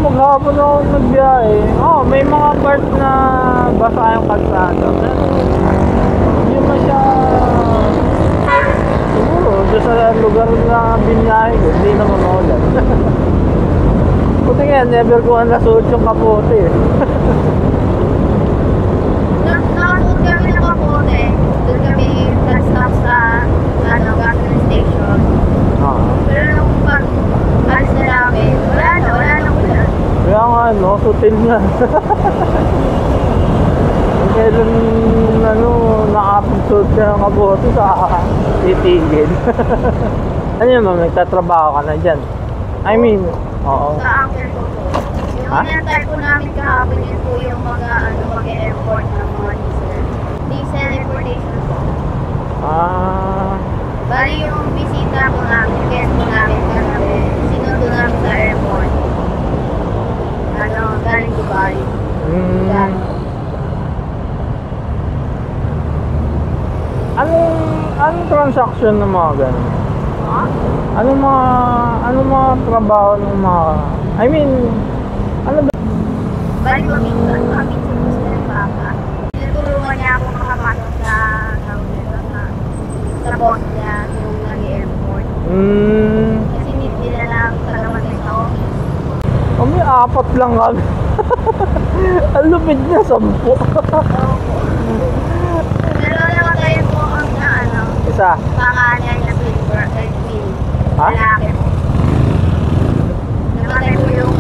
maghapon ako nagbiyahe. May mga part na basa yung kalsada. Pero hindi masya... Siguro, doon sa lugar na binyahe ko, hindi naman maulan. Buti nga, never ko ang nasuot yung kapote. Nakasuot kami ng kapote. Doon kami nag-stop sa gasoline station. Pero nung pag-alis na namin, wala na ulan. Kaya nga, sutil nga. Kailan, nakapagsuot ka ng kapote sa titigil. Ano yun, ma'am? Nagtatrabaho ka na dyan? I mean, oo. Sa anchor ko po. Yung inantay po namin kahapon yun po yung mga mag-e-import ng mga diesel. Diesel importation po. Bali yung bisita po namin, yung guest po namin kagabi, sinundo namin sa airport. Galing Dubai. Anong transaction ng mga ganun? Anong mga trabaho ng mga... I mean, ano ba? Bali paminsan po sila ng baka. Tinutulungan niya ako makapasok sa boss niya yung nag-airport. Kasi need nila lang talamatay sa office. May 4 lang kami. Ang lupit niya, 10. Pero namatay po ang Isa? pangalan niya Silver, Queen. Ha? Lalaki po. Namatay po yung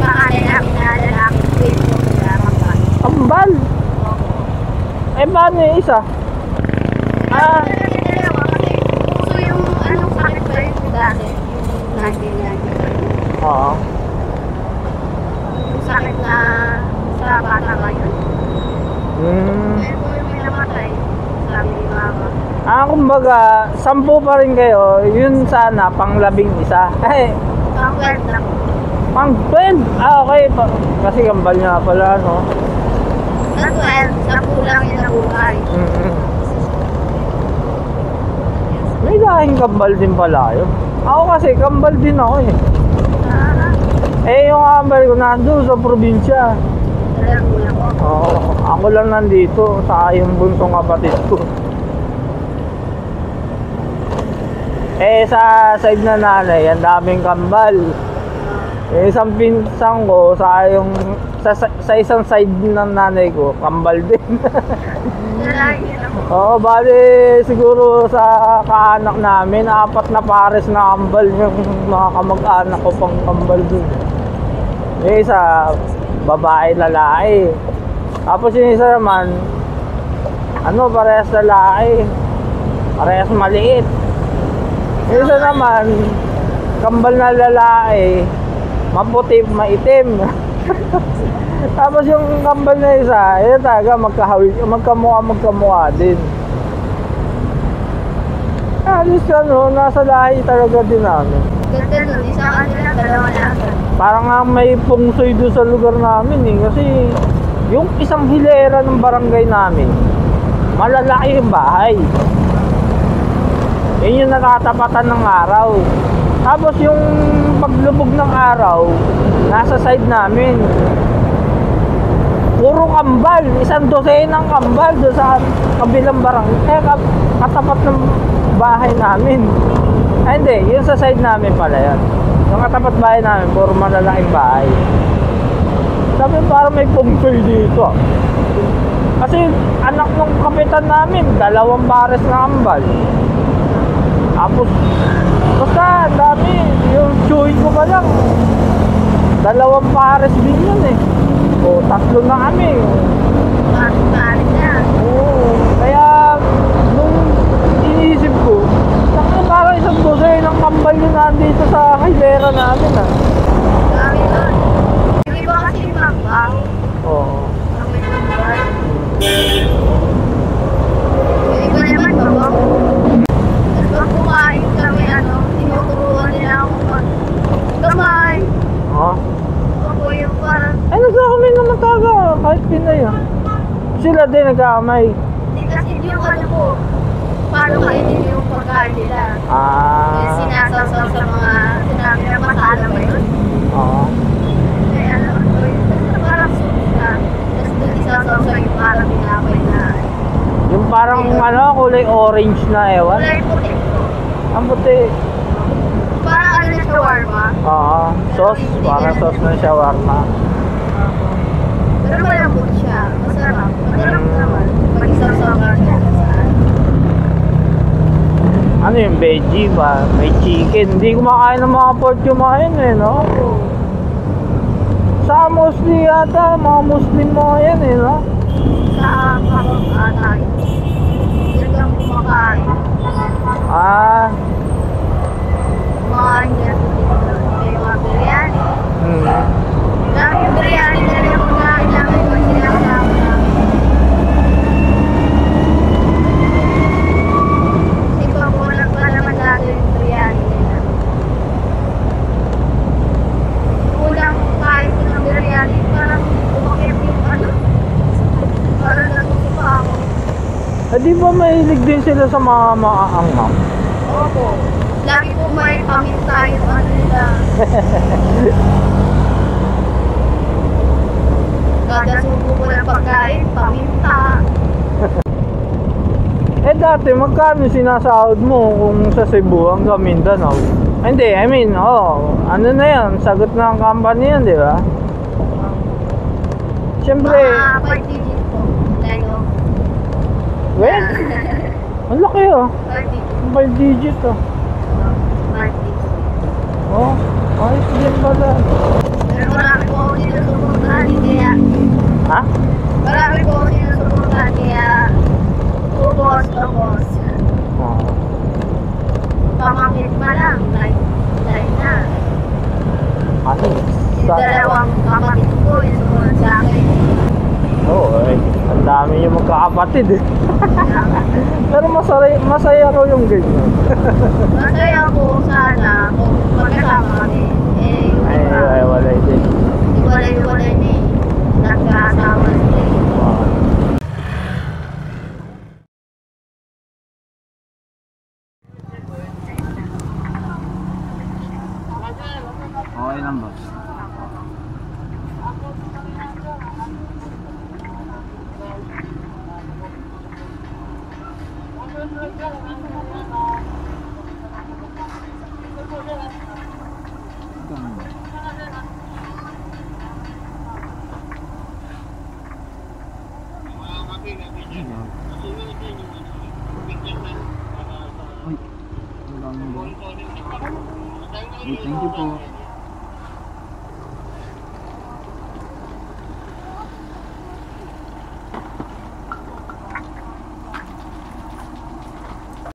pangalan namin na lalaki Queen po sa Kambal. Kambal? Paano yung isa? So yung sakit ba yung dati? Yung nandiyan. Oo. Yung sakit na sa bata ngayon. Pero po yung may namatay, sabi ni Mama. Kumbaga, 10 pa rin kayo, yun sana, pang-11. Pang 12 lang. Pang 12? Okay. Kasi kambal niya pala, no? Sa 12, sa kulang yung nabuhay. May lahing kambal din pala yun. Ako kasi, kambal din ako eh. Yung kambal ko nandun sa probinsya. Kulang po. Ako lang nandito, sa yung buntong kapatid ko. Sa side na nanay, ang daming kambal. Isang pinsang ko, sa isang side ng nanay ko, kambal din. Bali siguro sa kaanak namin, 4 na pares na kambal yung mga kamag-anak ko pang kambal din. Isa, babae, lalaki. Tapos yung isa naman, parehas lalaki. Parehas maliit. Yung isa naman, kambal na lalaki, maputi, maitim. Tapos yung kambal na isa, talaga magkamukha din. At least nasa lahi talaga din namin. Ganda nun, isang lang, 2 lang. Parang nga may pungsoy doon sa lugar namin eh. Kasi yung isang hilera ng barangay namin, malalaki yung bahay. Yun yung nakatapatan ng araw. Tapos yung paglubog ng araw, nasa side namin, puro kambal, 12 ng kambal doon sa kabilang barangay, katapat ng bahay namin. Hindi, yun sa side namin pala yan. Yung katapat bahay namin, puro malalaking bahay. Sabi parang may pungsoy dito. Kasi anak ng kapitan namin, 2 pares na kambal. Tapos, basta dami, yung chewin ko pa lang, 2 pares din yun eh. 3 na kami. Pares na. Kaya, nung iniisip ko, parang 12 ng kambal yun nandito sa hilera namin ah. Dami nun. Yung iba kasi yung magbang. Ang may kambal. Yung iba naman babang. Pag kumain kami, tinuturuan nila ako gamay. Ako yung parang... nagkakamay naman talaga, kahit Pinay ah. Sila din nagkakamay. Hindi kasi yung paano kainin yung pagkain nila. Yung sinasaw sa mga sinabi na masala ba yun? Oo. Parang ano, kulay orange na ewan. Kulay puti. Ang puti. Parang ano na shawarma. Oo, sauce. Parang sauce ng shawarma. Pero malambot siya. Masarap. Masarap naman. Pag isaw-saw siya. Ano yung veggie ba? May chicken. Hindi kumakain ng mga pork yung mga yun eh, no? Sa mostly yata, mga Muslim mga yan eh, no? Sa atay. Hindi kang kumakain. Ah, Mga Indian food. May mga biryani. Dami yung biryani na rin yung mga namin kung sinasama namin. Kasi pamulang pa naman natin yung biryani nila. Kulang kahit ko ng biryani, parang umakit yung ano. Parang natutupa ako. di ba mahilig din sila sa mga maaanghang? Opo. Lagi po may paminta yung ano nila. Kada subo ko ng pagkain, paminta. Eh dati, magkano sinasahod mo kung sa Cebu hanggang Mindanao? Hindi, I mean, ano na yan, sagot na ang company yan, di ba? Siyempre, Mga 5 digit po. Lalo. well, ang laki 5 digit. 5 digit 5 digit. Oh, ayos din pala. Pero marami po ako dito suportahan, kaya Ha? marami po ako dito suportahan, kaya ubos. Oh. Pamangkit pa lang, like na. Ano? Yung dalawang kapatid ko, yung sumunod sa akin. Ang dami yung magkakapatid eh. Pero masaya ko yung ganyan. Masaya ko sana kung magkasama kami. Eh, yung iba, Ay, wala din. iwalay-iwalay ni nagkaasawa sila. Wow. Okay lang boss. Thank you po.